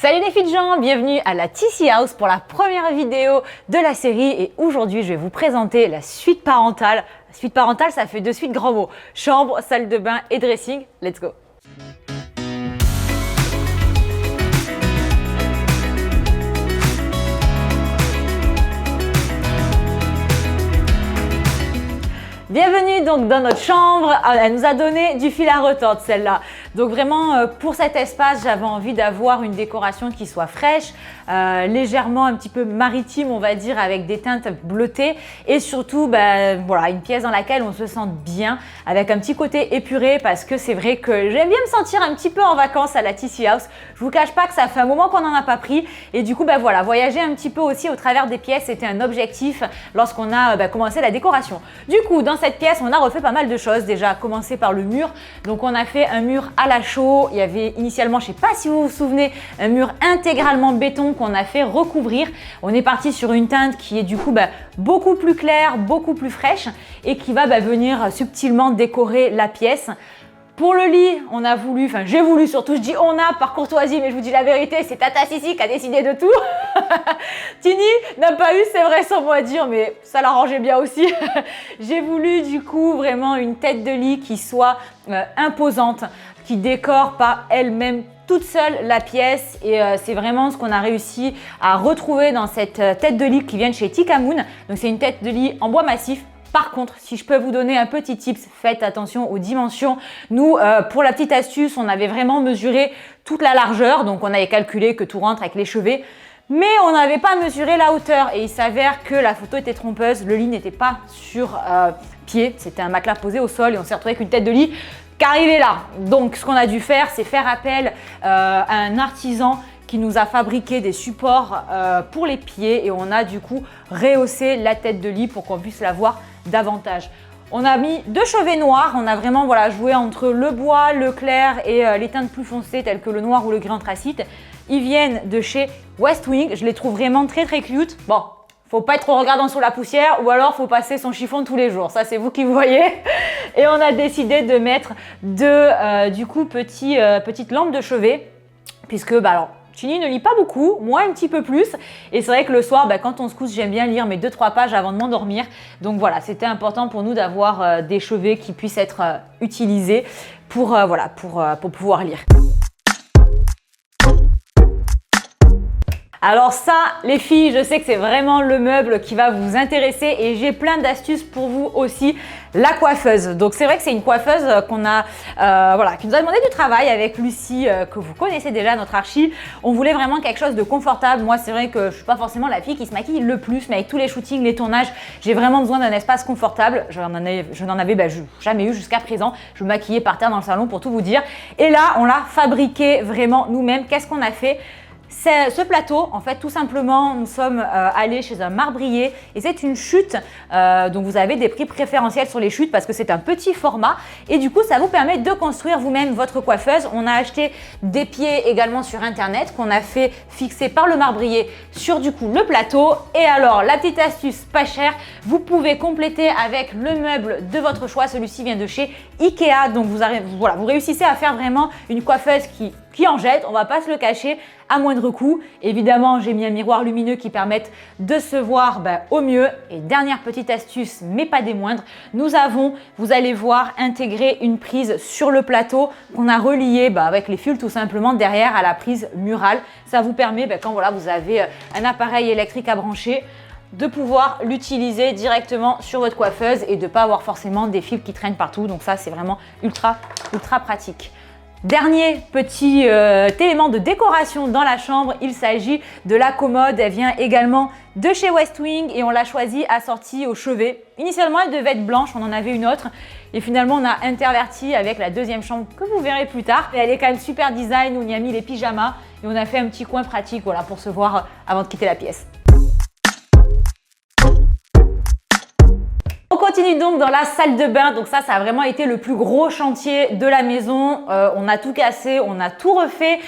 Salut les filles de Jean, bienvenue à la TC House pour la première vidéo de la série et aujourd'hui je vais vous présenter la suite parentale. La suite parentale ça fait de suite grands mots, chambre, salle de bain et dressing, let's go. Bienvenue donc dans notre chambre, elle nous a donné du fil à retordre celle-là. Donc vraiment pour cet espace j'avais envie d'avoir une décoration qui soit fraîche, légèrement un petit peu maritime on va dire avec des teintes bleutées et surtout voilà, une pièce dans laquelle on se sente bien avec un petit côté épuré parce que c'est vrai que j'aime bien me sentir un petit peu en vacances à la TC House. Je vous cache pas que ça fait un moment qu'on n'en a pas pris et du coup voilà, voyager un petit peu aussi au travers des pièces c'était un objectif lorsqu'on a commencé la décoration. Du coup dans cette pièce, on a refait pas mal de choses. Déjà, à commencer par le mur. Donc, on a fait un mur à la chaux. Il y avait initialement, je ne sais pas si vous vous souvenez, un mur intégralement béton qu'on a fait recouvrir. On est parti sur une teinte qui est du coup beaucoup plus claire, beaucoup plus fraîche et qui va venir subtilement décorer la pièce. Pour le lit, on a voulu, enfin j'ai voulu surtout, je dis on a par courtoisie, mais je vous dis la vérité, c'est Tata Sissi qui a décidé de tout. Tini n'a pas eu, c'est vrai, son mot à dire, mais ça l'arrangeait bien aussi. J'ai voulu du coup vraiment une tête de lit qui soit imposante, qui décore par elle-même toute seule la pièce et c'est vraiment ce qu'on a réussi à retrouver dans cette tête de lit qui vient de chez Tikamoon. Donc c'est une tête de lit en bois massif. Par contre, si je peux vous donner un petit tips, faites attention aux dimensions. Nous, pour la petite astuce, on avait vraiment mesuré toute la largeur. Donc, on avait calculé que tout rentre avec les chevets. Mais on n'avait pas mesuré la hauteur. Et il s'avère que la photo était trompeuse. Le lit n'était pas sur pied. C'était un matelas posé au sol. Et on s'est retrouvé avec une tête de lit qui arrivait là. Donc, ce qu'on a dû faire, c'est faire appel à un artisan qui nous a fabriqué des supports pour les pieds. Et on a du coup rehaussé la tête de lit pour qu'on puisse la voir davantage. On a mis deux chevets noirs, on a vraiment joué entre le bois, le clair et les teintes plus foncées telles que le noir ou le gris anthracite. Ils viennent de chez Westwing, je les trouve vraiment très cute. Bon, faut pas être trop regardant sous la poussière ou alors faut passer son chiffon tous les jours, ça c'est vous qui voyez. Et on a décidé de mettre du coup petites lampes de chevet puisque alors Tini ne lit pas beaucoup, moi un petit peu plus. Et c'est vrai que le soir, quand on se couche, j'aime bien lire mes 2-3 pages avant de m'endormir. Donc voilà, c'était important pour nous d'avoir des chevets qui puissent être utilisés pour pouvoir lire. Alors ça, les filles, je sais que c'est vraiment le meuble qui va vous intéresser et j'ai plein d'astuces pour vous aussi. La coiffeuse. Donc c'est vrai que c'est une coiffeuse qu'on a, qui nous a demandé du travail avec Lucie, que vous connaissez déjà, notre archi. On voulait vraiment quelque chose de confortable. Moi, c'est vrai que je suis pas forcément la fille qui se maquille le plus, mais avec tous les shootings, les tournages, j'ai vraiment besoin d'un espace confortable. Je n'en avais jamais eu jusqu'à présent. Je me maquillais par terre dans le salon pour tout vous dire. Et là, on l'a fabriqué vraiment nous-mêmes. Qu'est-ce qu'on a fait ? Ce plateau, en fait, tout simplement, nous sommes allés chez un marbrier et c'est une chute. Donc, vous avez des prix préférentiels sur les chutes parce que c'est un petit format et du coup, ça vous permet de construire vous-même votre coiffeuse. On a acheté des pieds également sur Internet qu'on a fait fixer par le marbrier sur du coup le plateau. Et alors, la petite astuce pas chère, vous pouvez compléter avec le meuble de votre choix. Celui-ci vient de chez Ikea. Donc, vous réussissez à faire vraiment une coiffeuse qui en jette, on va pas se le cacher, à moindre coût. Évidemment, j'ai mis un miroir lumineux qui permette de se voir au mieux. Et dernière petite astuce, mais pas des moindres, vous allez voir, intégré une prise sur le plateau qu'on a reliée avec les fils tout simplement derrière à la prise murale. Ça vous permet, quand vous avez un appareil électrique à brancher, de pouvoir l'utiliser directement sur votre coiffeuse et de ne pas avoir forcément des fils qui traînent partout. Donc ça, c'est vraiment ultra pratique. Dernier petit élément de décoration dans la chambre, il s'agit de la commode. Elle vient également de chez Westwing et on l'a choisie assortie au chevet. Initialement, elle devait être blanche, on en avait une autre et finalement, on a interverti avec la deuxième chambre que vous verrez plus tard. Et elle est quand même super design, on y a mis les pyjamas et on a fait un petit coin pratique pour se voir avant de quitter la pièce. On continue donc dans la salle de bain. Donc ça a vraiment été le plus gros chantier de la maison. On a tout cassé, on a tout refait.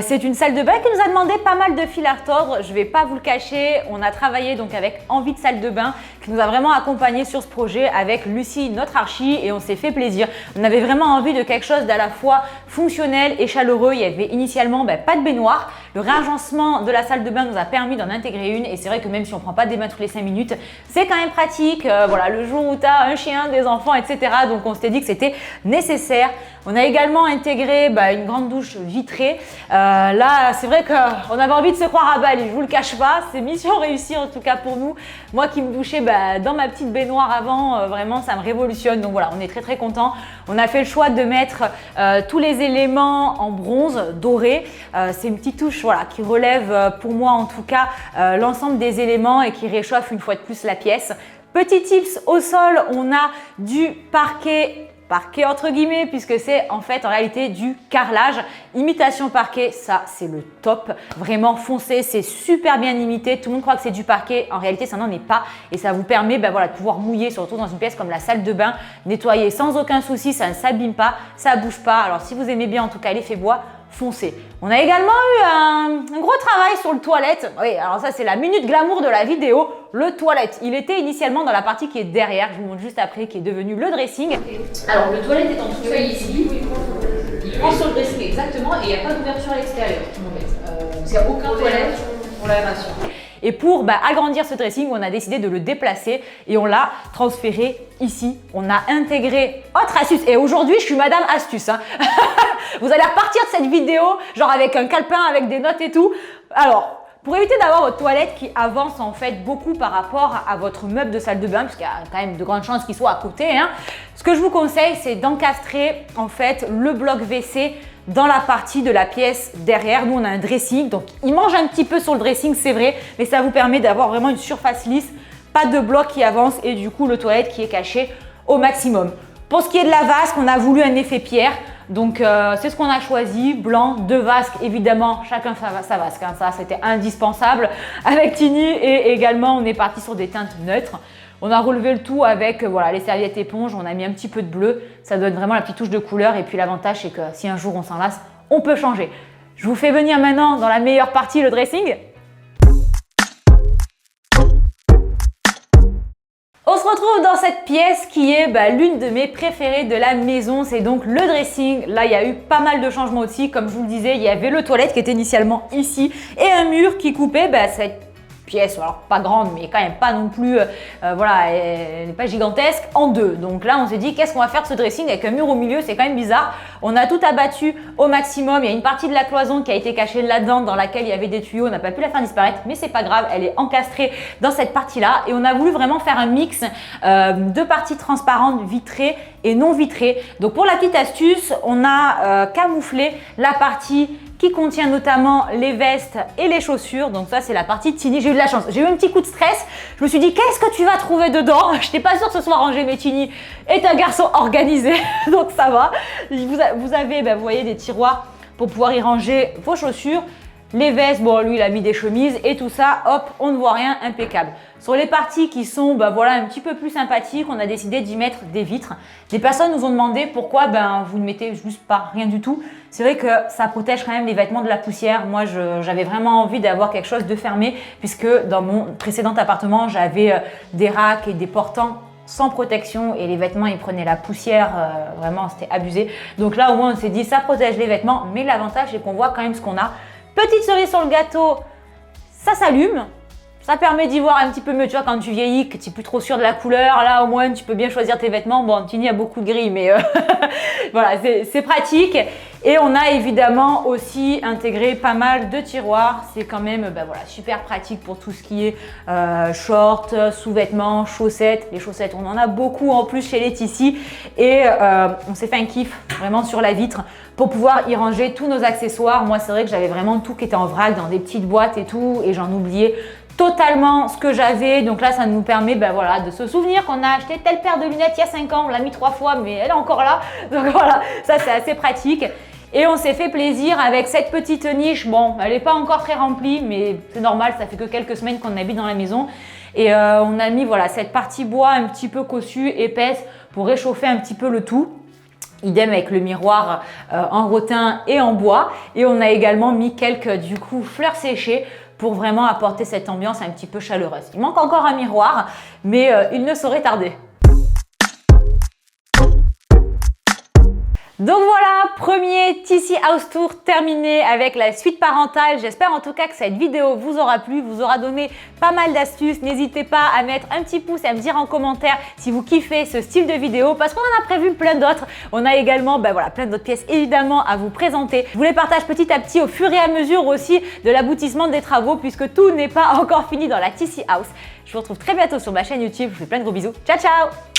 C'est une salle de bain qui nous a demandé pas mal de fil à retordre. Je vais pas vous le cacher. On a travaillé donc avec Envie de salle de bain qui nous a vraiment accompagnés sur ce projet avec Lucie, notre archi, et on s'est fait plaisir. On avait vraiment envie de quelque chose d'à la fois fonctionnel et chaleureux. Il y avait initialement pas de baignoire. Le réagencement de la salle de bain nous a permis d'en intégrer une et c'est vrai que même si on ne prend pas des bains toutes les 5 minutes, c'est quand même pratique. Voilà, le jour où tu as un chien, des enfants, etc. Donc on s'était dit que c'était nécessaire. On a également intégré une grande douche vitrée. Là, c'est vrai qu'on avait envie de se croire à Bali, je vous le cache pas. C'est mission réussie en tout cas pour nous. Moi qui me douchais dans ma petite baignoire avant, vraiment ça me révolutionne. Donc voilà, on est très très contents. On a fait le choix de mettre tous les éléments en bronze doré. C'est une petite touche qui relève pour moi en tout cas l'ensemble des éléments et qui réchauffe une fois de plus la pièce. Petit tips au sol, on a du parquet entre guillemets puisque c'est en réalité du carrelage. Imitation parquet, ça c'est le top. Vraiment foncé, c'est super bien imité. Tout le monde croit que c'est du parquet. En réalité, ça n'en est pas et ça vous permet de pouvoir mouiller, surtout dans une pièce comme la salle de bain, nettoyer sans aucun souci, ça ne s'abîme pas, ça ne bouge pas. Alors si vous aimez bien en tout cas l'effet bois, foncé. On a également eu un gros travail sur le toilette. Oui, alors ça c'est la minute glamour de la vidéo, le toilette. Il était initialement dans la partie qui est derrière, je vous montre juste après, qui est devenu le dressing. Alors le toilette est en sous-sol ici, il prend sur le dressing exactement et il n'y a pas d'ouverture à l'extérieur. Il n'y a aucun toilette pour l'aération. Et pour agrandir ce dressing, on a décidé de le déplacer et on l'a transféré ici. On a intégré autre astuce. Et aujourd'hui, je suis Madame Astuce. Hein. Vous allez repartir de cette vidéo, genre avec un calepin, avec des notes et tout. Alors, pour éviter d'avoir votre toilette qui avance beaucoup par rapport à votre meuble de salle de bain, puisqu'il y a quand même de grandes chances qu'il soit à côté, hein, ce que je vous conseille, c'est d'encastrer le bloc WC dans la partie de la pièce derrière. Nous, on a un dressing, donc il mange un petit peu sur le dressing, c'est vrai, mais ça vous permet d'avoir vraiment une surface lisse, pas de bloc qui avance et du coup, le toilette qui est caché au maximum. Pour ce qui est de la vasque, on a voulu un effet pierre. Donc, c'est ce qu'on a choisi, blanc, 2 vasques, évidemment, chacun sa vasque. Hein. Ça, c'était indispensable avec Tini et également, on est parti sur des teintes neutres. On a relevé le tout avec les serviettes éponges, on a mis un petit peu de bleu, ça donne vraiment la petite touche de couleur et puis l'avantage c'est que si un jour on s'en lasse, on peut changer. Je vous fais venir maintenant dans la meilleure partie, le dressing. On se retrouve dans cette pièce qui est l'une de mes préférées de la maison, c'est donc le dressing. Là, il y a eu pas mal de changements aussi, comme je vous le disais, il y avait le toilette qui était initialement ici et un mur qui coupait cette pièce, alors pas grande mais quand même pas non plus, elle n'est pas gigantesque, en deux. Donc là on s'est dit qu'est-ce qu'on va faire de ce dressing avec un mur au milieu, c'est quand même bizarre. On a tout abattu au maximum, il y a une partie de la cloison qui a été cachée là-dedans dans laquelle il y avait des tuyaux, on n'a pas pu la faire disparaître mais c'est pas grave, elle est encastrée dans cette partie-là et on a voulu vraiment faire un mix de parties transparentes, vitrées et non vitrées. Donc pour la petite astuce, on a camouflé la partie qui contient notamment les vestes et les chaussures. Donc ça, c'est la partie de Tini. J'ai eu de la chance. J'ai eu un petit coup de stress. Je me suis dit, qu'est-ce que tu vas trouver dedans? Je n'étais pas sûre que ce soit rangé, mais Tini est un garçon organisé. Donc ça va. Vous avez, vous voyez, des tiroirs pour pouvoir y ranger vos chaussures. Les vestes, bon, lui, il a mis des chemises et tout ça, hop, on ne voit rien, impeccable. Sur les parties qui sont, un petit peu plus sympathiques, on a décidé d'y mettre des vitres. Des personnes nous ont demandé pourquoi, vous ne mettez juste pas rien du tout. C'est vrai que ça protège quand même les vêtements de la poussière. Moi, j'avais vraiment envie d'avoir quelque chose de fermé puisque dans mon précédent appartement, j'avais des racks et des portants sans protection et les vêtements ils prenaient la poussière, vraiment c'était abusé. Donc là au moins on s'est dit ça protège les vêtements, mais l'avantage c'est qu'on voit quand même ce qu'on a. Petite cerise sur le gâteau, ça s'allume, ça permet d'y voir un petit peu mieux, tu vois, quand tu vieillis, que tu n'es plus trop sûr de la couleur, là au moins tu peux bien choisir tes vêtements. Bon, Tini a beaucoup de gris, mais voilà, c'est pratique. Et on a évidemment aussi intégré pas mal de tiroirs, c'est quand même super pratique pour tout ce qui est shorts, sous-vêtements, chaussettes. Les chaussettes, on en a beaucoup en plus chez Laetitia et on s'est fait un kiff vraiment sur la vitre pour pouvoir y ranger tous nos accessoires. Moi, c'est vrai que j'avais vraiment tout qui était en vrac dans des petites boîtes et tout et j'en oubliais totalement ce que j'avais. Donc là, ça nous permet de se souvenir qu'on a acheté telle paire de lunettes il y a 5 ans, on l'a mis 3 fois, mais elle est encore là. Donc voilà, ça c'est assez pratique. Et on s'est fait plaisir avec cette petite niche. Bon, elle n'est pas encore très remplie, mais c'est normal, ça fait que quelques semaines qu'on habite dans la maison. Et on a mis cette partie bois un petit peu cossue, épaisse, pour réchauffer un petit peu le tout. Idem avec le miroir en rotin et en bois. Et on a également mis quelques fleurs séchées pour vraiment apporter cette ambiance un petit peu chaleureuse. Il manque encore un miroir, mais il ne saurait tarder. Donc voilà, premier TC House Tour terminé avec la suite parentale. J'espère en tout cas que cette vidéo vous aura plu, vous aura donné pas mal d'astuces. N'hésitez pas à mettre un petit pouce et à me dire en commentaire si vous kiffez ce style de vidéo parce qu'on en a prévu plein d'autres. On a également plein d'autres pièces évidemment à vous présenter. Je vous les partage petit à petit au fur et à mesure aussi de l'aboutissement des travaux puisque tout n'est pas encore fini dans la TC House. Je vous retrouve très bientôt sur ma chaîne YouTube. Je vous fais plein de gros bisous. Ciao ciao!